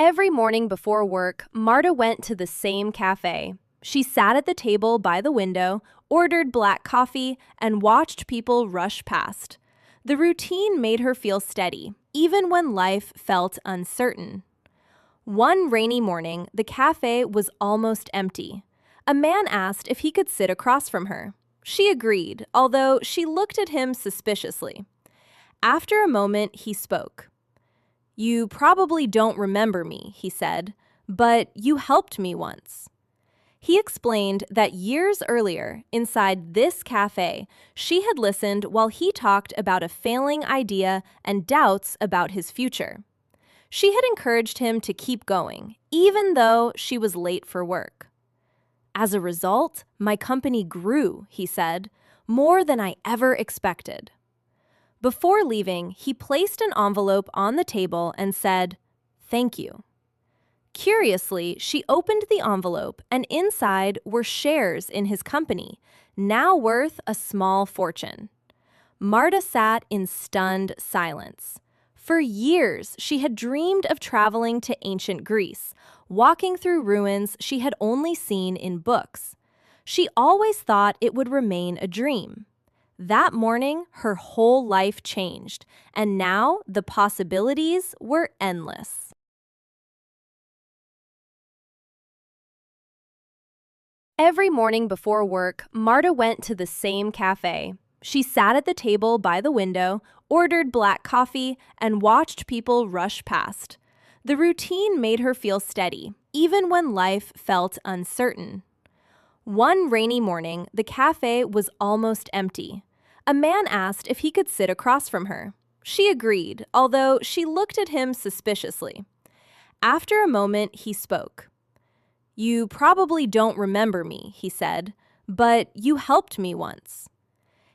Every morning before work, Marta went to the same cafe. She sat at the table by the window, ordered black coffee, and watched people rush past. The routine made her feel steady, even when life felt uncertain. One rainy morning, the cafe was almost empty. A man asked if he could sit across from her. She agreed, although she looked at him suspiciously. After a moment, he spoke. "You probably don't remember me," he said, "but you helped me once." He explained that years earlier, inside this cafe, she had listened while he talked about a failing idea and doubts about his future. She had encouraged him to keep going, even though she was late for work. "As a result, my company grew," he said, "more than I ever expected." Before leaving, he placed an envelope on the table and said, "Thank you." Curiously, she opened the envelope, and inside were shares in his company, now worth a small fortune. Marta sat in stunned silence. For years, she had dreamed of traveling to ancient Greece, walking through ruins she had only seen in books. She always thought it would remain a dream. That morning, her whole life changed, and now the possibilities were endless. Every morning before work, Marta went to the same cafe. She sat at the table by the window, ordered black coffee, and watched people rush past. The routine made her feel steady, even when life felt uncertain. One rainy morning, the cafe was almost empty. A man asked if he could sit across from her. She agreed, although she looked at him suspiciously. After a moment, he spoke. "You probably don't remember me," he said, "but you helped me once."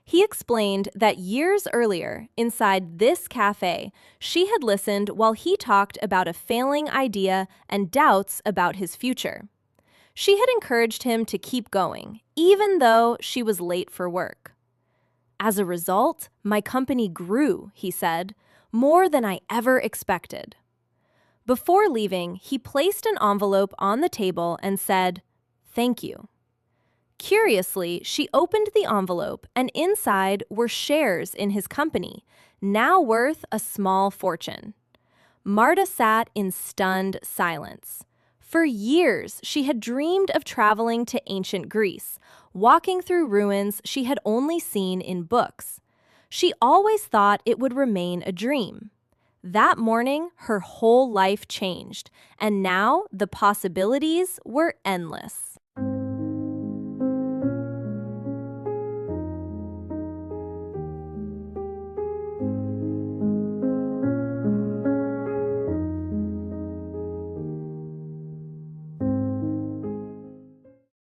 He explained that years earlier, inside this cafe, she had listened while he talked about a failing idea and doubts about his future. She had encouraged him to keep going, even though she was late for work. "As a result, my company grew," he said, "more than I ever expected." Before leaving, he placed an envelope on the table and said, "Thank you." Curiously, she opened the envelope, and inside were shares in his company, now worth a small fortune. Marta sat in stunned silence. For years, she had dreamed of traveling to ancient Greece, walking through ruins she had only seen in books. She always thought it would remain a dream. That morning, her whole life changed, and now the possibilities were endless.